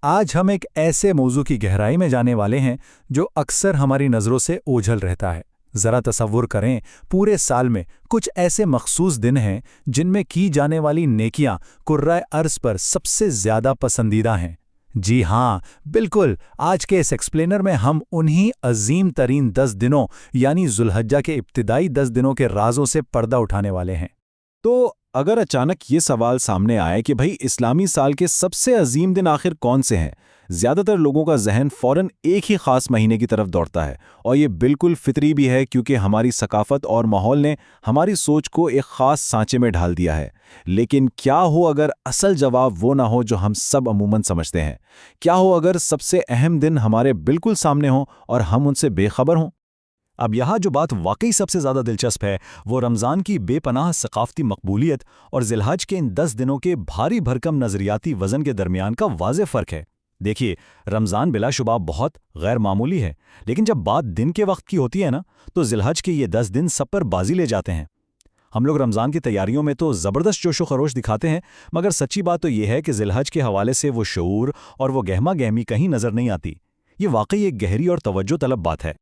آج ہم ایک ایسے موضوع کی گہرائی میں جانے والے ہیں جو اکثر ہماری نظروں سے اوجھل رہتا ہے۔ ذرا تصور کریں، پورے سال میں کچھ ایسے مخصوص دن ہیں جن میں کی جانے والی نیکیاں کرۂ ارض پر سب سے زیادہ پسندیدہ ہیں۔ جی ہاں، بالکل، آج کے اس ایکسپلینر میں ہم انہی عظیم ترین 10 دنوں یعنی ذوالحجہ کے ابتدائی 10 دنوں کے رازوں سے پردہ اٹھانے والے ہیں۔ تو اگر اچانک یہ سوال سامنے آئے کہ بھائی اسلامی سال کے سب سے عظیم دن آخر کون سے ہیں، زیادہ تر لوگوں کا ذہن فوراً ایک ہی خاص مہینے کی طرف دوڑتا ہے، اور یہ بالکل فطری بھی ہے کیونکہ ہماری ثقافت اور ماحول نے ہماری سوچ کو ایک خاص سانچے میں ڈھال دیا ہے۔ لیکن کیا ہو اگر اصل جواب وہ نہ ہو جو ہم سب عموماً سمجھتے ہیں؟ کیا ہو اگر سب سے اہم دن ہمارے بالکل سامنے ہوں اور ہم ان سے بے خبر ہوں؟ اب یہاں جو بات واقعی سب سے زیادہ دلچسپ ہے وہ رمضان کی بے پناہ ثقافتی مقبولیت اور ذی الحج کے ان 10 دنوں کے بھاری بھرکم نظریاتی وزن کے درمیان کا واضح فرق ہے۔ دیکھیے، رمضان بلا شبہ بہت غیر معمولی ہے، لیکن جب بات دن کے وقت کی ہوتی ہے نا، تو ذی الحج کے یہ 10 دن سب پر بازی لے جاتے ہیں۔ ہم لوگ رمضان کی تیاریوں میں تو زبردست جوش و خروش دکھاتے ہیں، مگر سچی بات تو یہ ہے کہ ذی الحج کے حوالے سے وہ شعور اور وہ گہما گہمی کہیں نظر نہیں آتی۔ یہ واقعی ایک گہری اور توجہ طلب بات ہے۔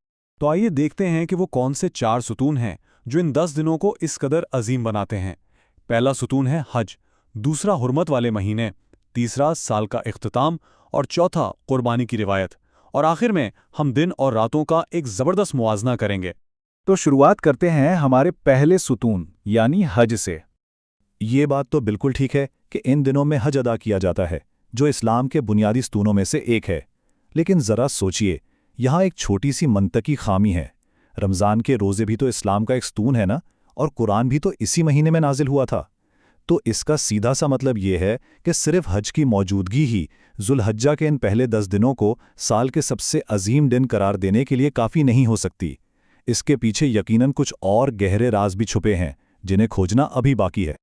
تو آئیے دیکھتے ہیں کہ وہ کون سے 4 ستون ہیں جو ان 10 دنوں کو اس قدر عظیم بناتے ہیں۔ پہلا ستون ہے حج، دوسرا حرمت والے مہینے، تیسرا سال کا اختتام اور چوتھا قربانی کی روایت، اور آخر میں ہم دن اور راتوں کا ایک زبردست موازنہ کریں گے۔ تو شروعات کرتے ہیں ہمارے پہلے ستون یعنی حج سے۔ یہ بات تو بالکل ٹھیک ہے کہ ان دنوں میں حج ادا کیا جاتا ہے، جو اسلام کے بنیادی ستونوں میں سے ایک ہے۔ لیکن ذرا سوچئے، یہاں ایک چھوٹی سی منطقی خامی ہے۔ رمضان کے روزے بھی تو اسلام کا ایک ستون ہے نا، اور قرآن بھی تو اسی مہینے میں نازل ہوا تھا۔ تو اس کا سیدھا سا مطلب یہ ہے کہ صرف حج کی موجودگی ہی ذوالحجہ کے ان پہلے 10 دنوں کو سال کے سب سے عظیم دن قرار دینے کے لیے کافی نہیں ہو سکتی۔ اس کے پیچھے یقیناً کچھ اور گہرے راز بھی چھپے ہیں جنہیں کھوجنا ابھی باقی ہے۔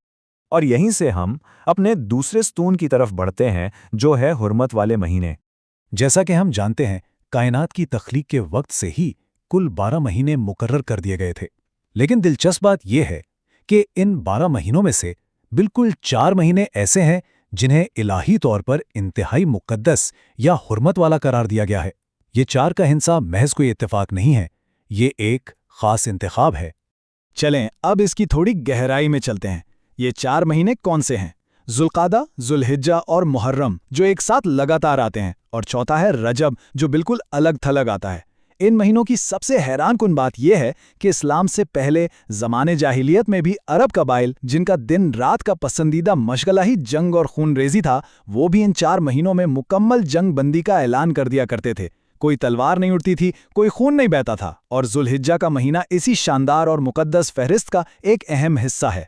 اور یہیں سے ہم اپنے دوسرے ستون کی طرف بڑھتے ہیں جو ہے حرمت والے مہینے۔ جیسا کہ ہم جانتے ہیں، کائنات کی تخلیق کے وقت سے ہی کل 12 مہینے مقرر کر دیے گئے تھے، لیکن دلچسپ بات یہ ہے کہ ان 12 مہینوں میں سے بالکل 4 مہینے ایسے ہیں جنہیں الہی طور پر انتہائی مقدس یا حرمت والا قرار دیا گیا ہے۔ یہ 4 کا ہنسا محض کوئی اتفاق نہیں ہے، یہ ایک خاص انتخاب ہے۔ چلیں اب اس کی تھوڑی گہرائی میں چلتے ہیں۔ یہ 4 مہینے کون سے ہیں؟ ذوالقعدہ، ذوالحجہ اور محرم جو ایک ساتھ لگاتار آتے ہیں، اور چوتھا ہے رجب جو بالکل الگ تھلگ آتا ہے۔ ان مہینوں کی سب سے حیران کن بات یہ ہے کہ اسلام سے پہلے زمانے جاہلیت میں بھی عرب قبائل جن کا دن رات کا پسندیدہ مشغلہ ہی جنگ اور خون ریزی تھا، وہ بھی ان 4 مہینوں میں مکمل جنگ بندی کا اعلان کر دیا کرتے تھے۔ کوئی تلوار نہیں اڑتی تھی، کوئی خون نہیں بہتا تھا، اور ذوالحجہ کا مہینہ اسی شاندار اور مقدس فہرست کا ایک اہم حصہ ہے۔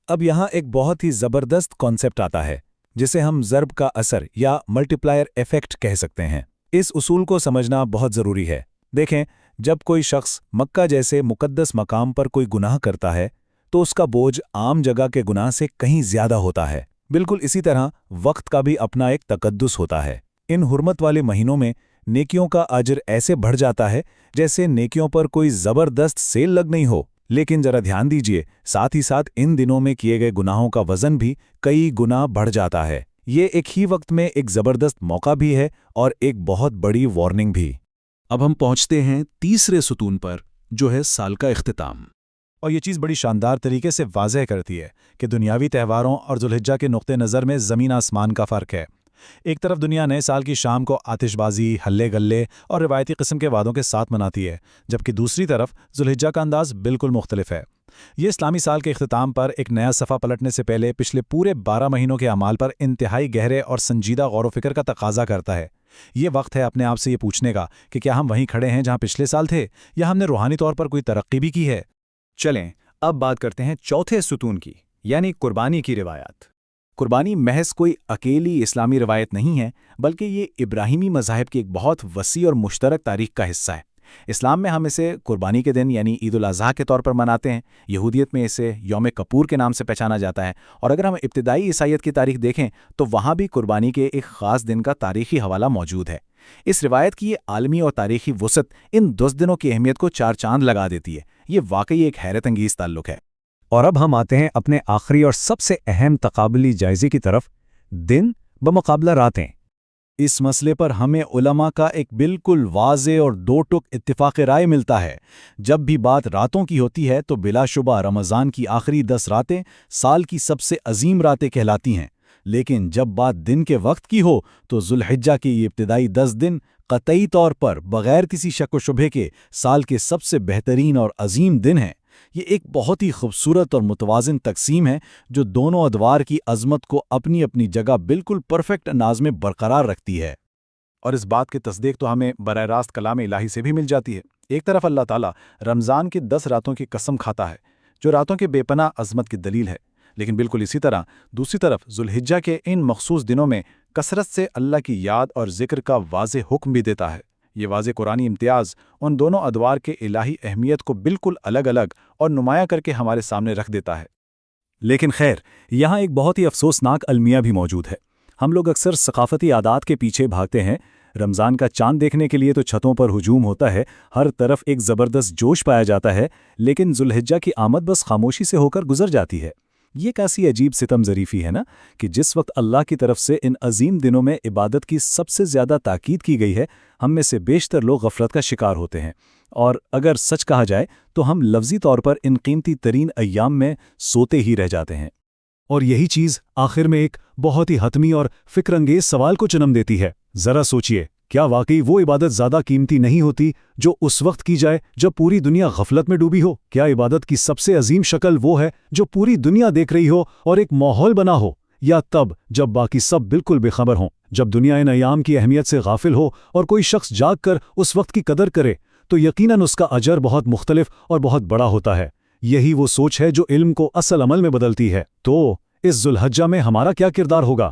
اب یہاں ایک بہت ہی زبردست کانسیپٹ آتا ہے جسے ہم ضرب کا اثر یا ملٹی پلائر ایفیکٹ کہہ سکتے ہیں۔ اس اصول کو سمجھنا بہت ضروری ہے۔ دیکھیں، جب کوئی شخص مکہ جیسے مقدس مقام پر کوئی گناہ کرتا ہے تو اس کا بوجھ عام جگہ کے گناہ سے کہیں زیادہ ہوتا ہے۔ بالکل اسی طرح وقت کا بھی اپنا ایک تقدس ہوتا ہے۔ ان حرمت والے مہینوں میں نیکیوں کا اجر ایسے بڑھ جاتا ہے جیسے نیکیوں پر کوئی زبردست سیل لگ نہیں ہو۔ لیکن ذرا دھیان دیجئے، ساتھ ہی ساتھ ان دنوں میں کیے گئے گناہوں کا وزن بھی کئی گنا بڑھ جاتا ہے۔ یہ ایک ہی وقت میں ایک زبردست موقع بھی ہے اور ایک بہت بڑی وارننگ بھی۔ اب ہم پہنچتے ہیں تیسرے ستون پر جو ہے سال کا اختتام۔ اور یہ چیز بڑی شاندار طریقے سے واضح کرتی ہے کہ دنیاوی تہواروں اور ذوالحجہ کے نقطہ نظر میں زمین آسمان کا فرق ہے۔ ایک طرف دنیا نئے سال کی شام کو آتش بازی، ہلے گلے اور روایتی قسم کے وعدوں کے ساتھ مناتی ہے، جبکہ دوسری طرف ذوالحجہ کا انداز بالکل مختلف ہے۔ یہ اسلامی سال کے اختتام پر ایک نیا صفحہ پلٹنے سے پہلے پچھلے پورے 12 مہینوں کے اعمال پر انتہائی گہرے اور سنجیدہ غور و فکر کا تقاضا کرتا ہے۔ یہ وقت ہے اپنے آپ سے یہ پوچھنے کا کہ کیا ہم وہیں کھڑے ہیں جہاں پچھلے سال تھے، یا ہم نے روحانی طور پر کوئی ترقی بھی کی ہے؟ چلیں اب بات کرتے ہیں چوتھے ستون کی، یعنی قربانی کی روایات۔ قربانی محض کوئی اکیلی اسلامی روایت نہیں ہے، بلکہ یہ ابراہیمی مذاہب کی ایک بہت وسیع اور مشترک تاریخ کا حصہ ہے۔ اسلام میں ہم اسے قربانی کے دن یعنی عید الاضحیٰ کے طور پر مناتے ہیں، یہودیت میں اسے یوم کپور کے نام سے پہچانا جاتا ہے، اور اگر ہم ابتدائی عیسائیت کی تاریخ دیکھیں تو وہاں بھی قربانی کے ایک خاص دن کا تاریخی حوالہ موجود ہے۔ اس روایت کی یہ عالمی اور تاریخی وسعت ان 10 دنوں کی اہمیت کو 4 چاند لگا دیتی ہے۔ یہ واقعی ایک حیرت انگیز تعلق ہے۔ اور اب ہم آتے ہیں اپنے آخری اور سب سے اہم تقابلی جائزے کی طرف، دن بمقابلہ راتیں۔ اس مسئلے پر ہمیں علماء کا ایک بالکل واضح اور دو ٹک اتفاق رائے ملتا ہے۔ جب بھی بات راتوں کی ہوتی ہے تو بلا شبہ رمضان کی آخری 10 راتیں سال کی سب سے عظیم راتیں کہلاتی ہیں، لیکن جب بات دن کے وقت کی ہو تو ذوالحجہ کے یہ ابتدائی 10 دن قطعی طور پر بغیر کسی شک و شبہ کے سال کے سب سے بہترین اور عظیم دن ہیں۔ یہ ایک بہت ہی خوبصورت اور متوازن تقسیم ہے جو دونوں ادوار کی عظمت کو اپنی اپنی جگہ بالکل پرفیکٹ انداز میں برقرار رکھتی ہے۔ اور اس بات کی تصدیق تو ہمیں براہ راست کلام الہی سے بھی مل جاتی ہے۔ ایک طرف اللہ تعالیٰ رمضان کی 10 راتوں کی قسم کھاتا ہے جو راتوں کے بے پناہ عظمت کی دلیل ہے، لیکن بالکل اسی طرح دوسری طرف ذوالحجہ کے ان مخصوص دنوں میں کثرت سے اللہ کی یاد اور ذکر کا واضح حکم بھی دیتا ہے۔ یہ واضح قرآنی امتیاز ان دونوں ادوار کے الہی اہمیت کو بالکل الگ الگ اور نمایاں کر کے ہمارے سامنے رکھ دیتا ہے۔ لیکن خیر، یہاں ایک بہت ہی افسوسناک المیہ بھی موجود ہے۔ ہم لوگ اکثر ثقافتی عادات کے پیچھے بھاگتے ہیں۔ رمضان کا چاند دیکھنے کے لیے تو چھتوں پر ہجوم ہوتا ہے، ہر طرف ایک زبردست جوش پایا جاتا ہے، لیکن ذوالحجہ کی آمد بس خاموشی سے ہو کر گزر جاتی ہے۔ یہ کیسی عجیب ستم ظریفی ہے نا کہ جس وقت اللہ کی طرف سے ان عظیم دنوں میں عبادت کی سب سے زیادہ تاکید کی گئی ہے، ہم میں سے بیشتر لوگ غفلت کا شکار ہوتے ہیں، اور اگر سچ کہا جائے تو ہم لفظی طور پر ان قیمتی ترین ایام میں سوتے ہی رہ جاتے ہیں۔ اور یہی چیز آخر میں ایک بہت ہی حتمی اور فکر انگیز سوال کو جنم دیتی ہے۔ ذرا سوچئے، کیا واقعی وہ عبادت زیادہ قیمتی نہیں ہوتی جو اس وقت کی جائے جب پوری دنیا غفلت میں ڈوبی ہو؟ کیا عبادت کی سب سے عظیم شکل وہ ہے جو پوری دنیا دیکھ رہی ہو اور ایک ماحول بنا ہو، یا تب جب باقی سب بالکل بے خبر ہوں؟ جب دنیا ان ایام کی اہمیت سے غافل ہو اور کوئی شخص جاگ کر اس وقت کی قدر کرے تو یقیناً اس کا اجر بہت مختلف اور بہت بڑا ہوتا ہے۔ یہی وہ سوچ ہے جو علم کو اصل عمل میں بدلتی ہے۔ تو اس ذوالحجہ میں ہمارا کیا کردار ہوگا؟